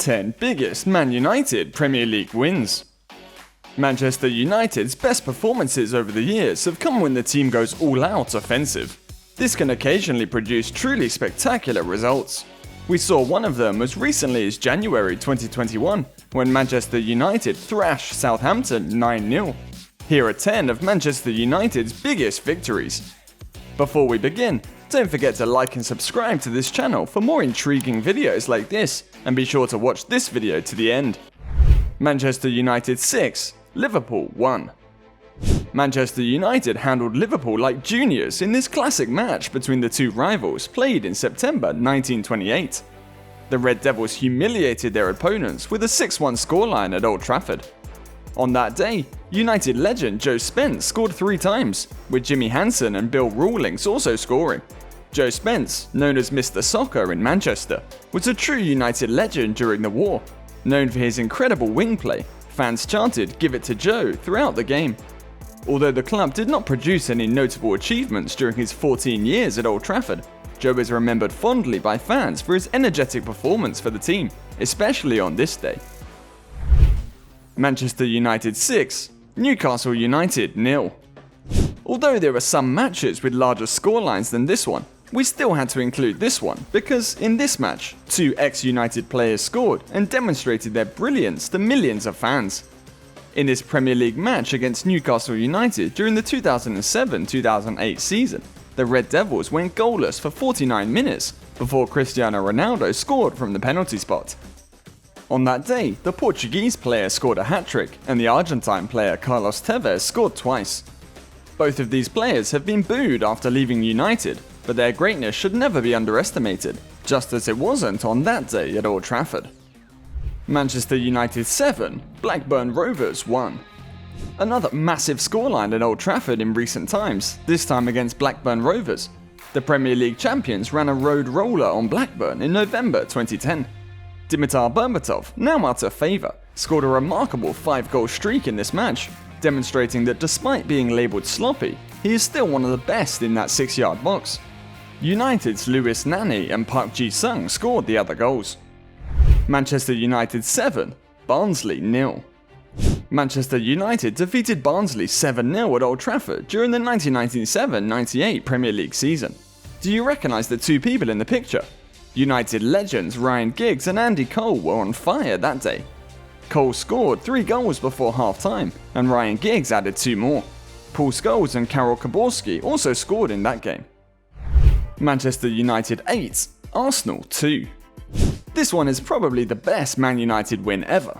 10 biggest Man United Premier League wins. Manchester United's best performances over the years have come when the team goes all-out offensive. This can occasionally produce truly spectacular results. We saw one of them as recently as January 2021, when Manchester United thrashed Southampton 9-0. Here are 10 of Manchester United's biggest victories. Before we begin, don't forget to like and subscribe to this channel for more intriguing videos like this, and be sure to watch this video to the end. Manchester United 6, Liverpool 1. Manchester United handled Liverpool like juniors in this classic match between the two rivals played in September 1928. The Red Devils humiliated their opponents with a 6-1 scoreline at Old Trafford. On that day, United legend Joe Spence scored 3 times, with Jimmy Hansen and Bill Rawlings also scoring. Joe Spence, known as Mr. Soccer in Manchester, was a true United legend during the war. Known for his incredible wing play, fans chanted "Give it to Joe" throughout the game. Although the club did not produce any notable achievements during his 14 years at Old Trafford, Joe is remembered fondly by fans for his energetic performance for the team, especially on this day. Manchester United 6, Newcastle United 0. Although there are some matches with larger scorelines than this one, we still had to include this one because in this match, 2 ex-United players scored and demonstrated their brilliance to millions of fans. In this Premier League match against Newcastle United during the 2007-2008 season, the Red Devils went goalless for 49 minutes before Cristiano Ronaldo scored from the penalty spot. On that day, the Portuguese player scored a hat-trick and the Argentine player Carlos Tevez scored twice. Both of these players have been booed after leaving United, but their greatness should never be underestimated, just as it wasn't on that day at Old Trafford. Manchester United 7, Blackburn Rovers 1. Another massive scoreline at Old Trafford in recent times, this time against Blackburn Rovers. The Premier League champions ran a road roller on Blackburn in November 2010. Dimitar Berbatov, now out of favour, scored a remarkable 5-goal streak in this match, demonstrating that despite being labelled sloppy, he is still one of the best in that 6-yard box. United's Lewis Nani and Park Ji-sung scored the other goals. Manchester United 7, Barnsley 0. Manchester United defeated Barnsley 7-0 at Old Trafford during the 1997-98 Premier League season. Do you recognise the 2 people in the picture? United legends Ryan Giggs and Andy Cole were on fire that day. Cole scored 3 goals before half-time, and Ryan Giggs added 2 more. Paul Scholes and Karol Kaborski also scored in that game. Manchester United 8, Arsenal 2. This one is probably the best Man United win ever.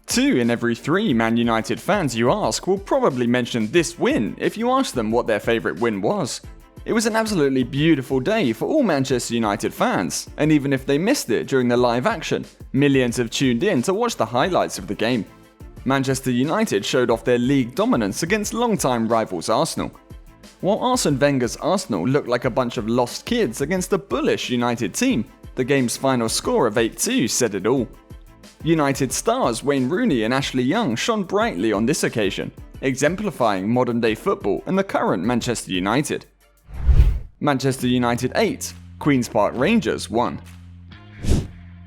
2 in every 3 Man United fans you ask will probably mention this win if you ask them what their favourite win was. It was an absolutely beautiful day for all Manchester United fans, and even if they missed it during the live action, millions have tuned in to watch the highlights of the game. Manchester United showed off their league dominance against longtime rivals Arsenal. While Arsene Wenger's Arsenal looked like a bunch of lost kids against a bullish United team, the game's final score of 8-2 said it all. United stars Wayne Rooney and Ashley Young shone brightly on this occasion, exemplifying modern-day football and the current Manchester United. Manchester United 8, Queen's Park Rangers 1.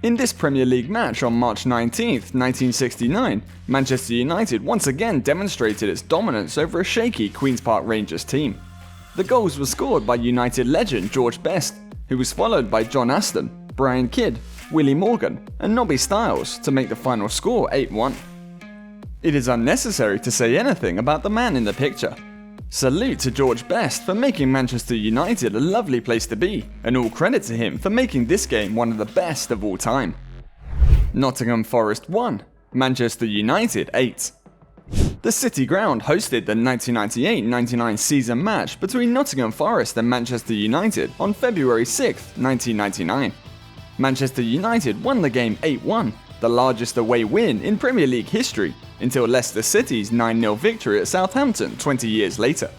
In this Premier League match on March 19, 1969, Manchester United once again demonstrated its dominance over a shaky Queen's Park Rangers team. The goals were scored by United legend George Best, who was followed by John Aston, Brian Kidd, Willie Morgan, and Nobby Stiles to make the final score 8-1. It is unnecessary to say anything about the man in the picture. Salute to George Best for making Manchester United a lovely place to be, and all credit to him for making this game one of the best of all time. Nottingham Forest 1, Manchester United 8. The City Ground hosted the 1998-99 season match between Nottingham Forest and Manchester United on February 6, 1999. Manchester United won the game 8-1, the largest away win in Premier League history, until Leicester City's 9-0 victory at Southampton 20 years later.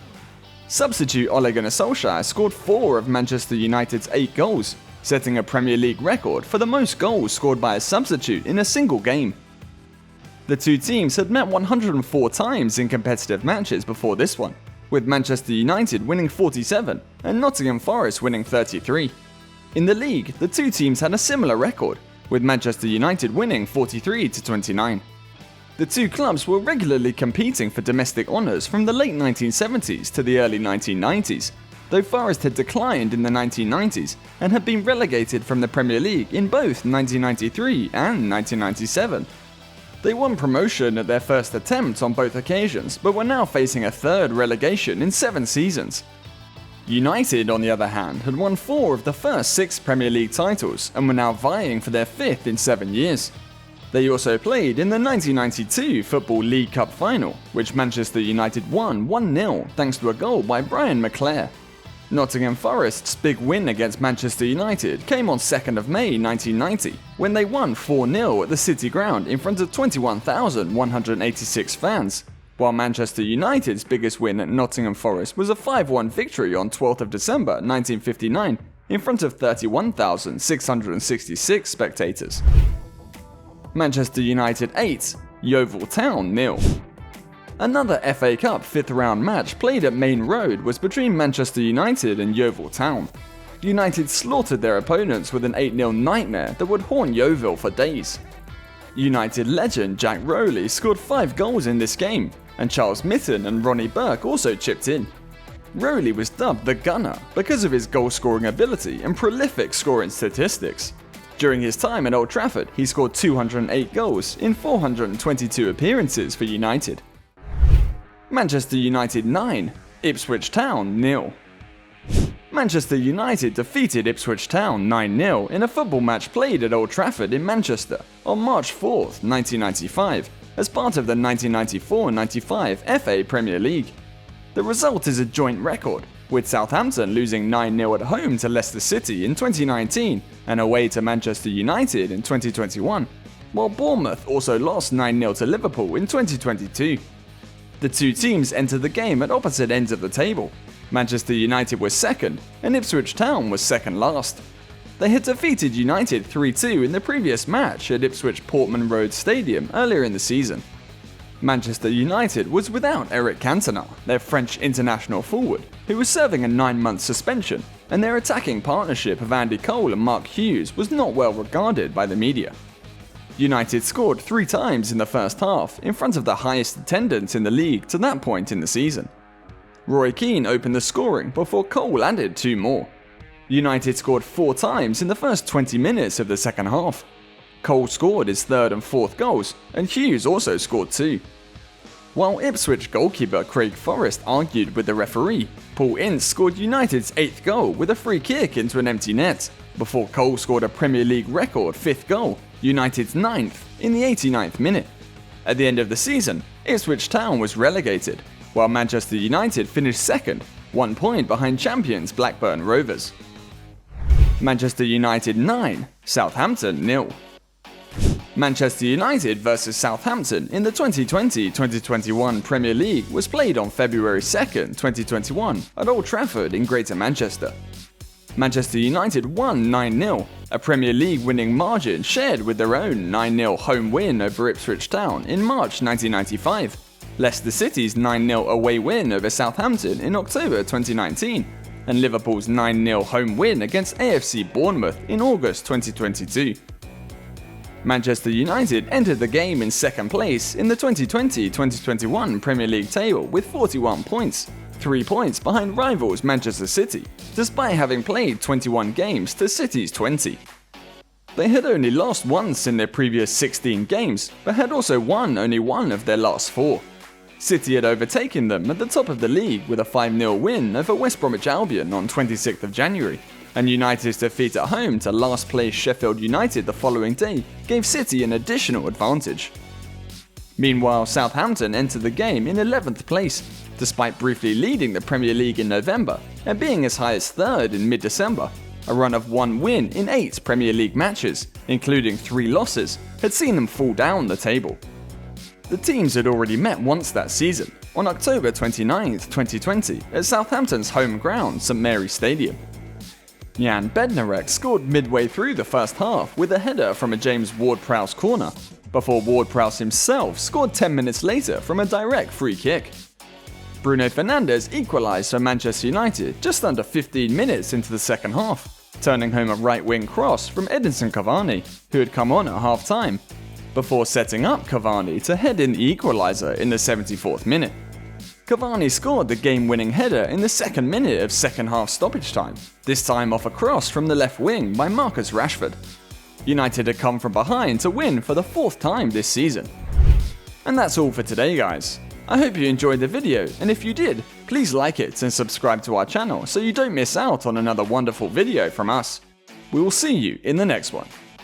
Substitute Ole Gunnar Solskjaer scored 4 of Manchester United's 8 goals, setting a Premier League record for the most goals scored by a substitute in a single game. The two teams had met 104 times in competitive matches before this one, with Manchester United winning 47 and Nottingham Forest winning 33. In the league, the two teams had a similar record, with Manchester United winning 43-29. The two clubs were regularly competing for domestic honours from the late 1970s to the early 1990s, though Forest had declined in the 1990s and had been relegated from the Premier League in both 1993 and 1997. They won promotion at their first attempt on both occasions, but were now facing a third relegation in 7 seasons. United, on the other hand, had won 4 of the first 6 Premier League titles and were now vying for their 5th in 7 years. They also played in the 1992 Football League Cup final, which Manchester United won 1-0 thanks to a goal by Brian McClare. Nottingham Forest's big win against Manchester United came on 2nd of May 1990, when they won 4-0 at the City Ground in front of 21,186 fans, while Manchester United's biggest win at Nottingham Forest was a 5-1 victory on 12th of December 1959 in front of 31,666 spectators. Manchester United 8, Yeovil Town 0. Another FA Cup 5th round match played at Main Road was between Manchester United and Yeovil Town. United slaughtered their opponents with an 8-0 nightmare that would haunt Yeovil for days. United legend Jack Rowley scored 5 goals in this game, and Charles Mitten and Ronnie Burke also chipped in. Rowley was dubbed the Gunner because of his goal-scoring ability and prolific scoring statistics. During his time at Old Trafford, he scored 208 goals in 422 appearances for United. Manchester United 9, Ipswich Town 0. Manchester United defeated Ipswich Town 9-0 in a football match played at Old Trafford in Manchester on March 4, 1995, as part of the 1994-95 FA Premier League. The result is a joint record, with Southampton losing 9-0 at home to Leicester City in 2019 and away to Manchester United in 2021, while Bournemouth also lost 9-0 to Liverpool in 2022. The two teams entered the game at opposite ends of the table. Manchester United was second, and Ipswich Town was second last. They had defeated United 3-2 in the previous match at Ipswich Portman Road Stadium earlier in the season. Manchester United was without Eric Cantona, their French international forward, who was serving a 9-month suspension, and their attacking partnership of Andy Cole and Mark Hughes was not well regarded by the media. United scored 3 times in the first half, in front of the highest attendance in the league to that point in the season. Roy Keane opened the scoring before Cole added 2 more. United scored 4 times in the first 20 minutes of the second half. Cole scored his 3rd and 4th goals, and Hughes also scored 2. While Ipswich goalkeeper Craig Forrest argued with the referee, Paul Ince scored United's 8th goal with a free kick into an empty net, before Cole scored a Premier League record 5th goal, United's 9th, in the 89th minute. At the end of the season, Ipswich Town was relegated, while Manchester United finished second, 1 point behind champions Blackburn Rovers. Manchester United 9, Southampton 0. Manchester United vs Southampton in the 2020-2021 Premier League was played on February 2, 2021 at Old Trafford in Greater Manchester. Manchester United won 9-0, a Premier League winning margin shared with their own 9-0 home win over Ipswich Town in March 1995, Leicester City's 9-0 away win over Southampton in October 2019, and Liverpool's 9-0 home win against AFC Bournemouth in August 2022. Manchester United entered the game in second place in the 2020-2021 Premier League table with 41 points, 3 points behind rivals Manchester City, despite having played 21 games to City's 20. They had only lost once in their previous 16 games, but had also won only 1 of their last 4. City had overtaken them at the top of the league with a 5-0 win over West Bromwich Albion on 26th of January, and United's defeat at home to last place Sheffield United the following day gave City an additional advantage. Meanwhile, Southampton entered the game in 11th place, despite briefly leading the Premier League in November and being as high as 3rd in mid-December. A run of 1 win in 8 Premier League matches, including 3 losses, had seen them fall down the table. The teams had already met once that season, on October 29, 2020, at Southampton's home ground, St Mary's Stadium. Jan Bednarek scored midway through the first half with a header from a James Ward-Prowse corner, before Ward-Prowse himself scored 10 minutes later from a direct free kick. Bruno Fernandes equalised for Manchester United just under 15 minutes into the second half. turning home a right-wing cross from Edinson Cavani, who had come on at half-time, before setting up Cavani to head in the equaliser in the 74th minute. Cavani scored the game-winning header in the 2nd minute of second-half stoppage time, this time off a cross from the left wing by Marcus Rashford. United had come from behind to win for the 4th time this season. And that's all for today, guys. I hope you enjoyed the video, and if you did, please like it and subscribe to our channel so you don't miss out on another wonderful video from us. We will see you in the next one.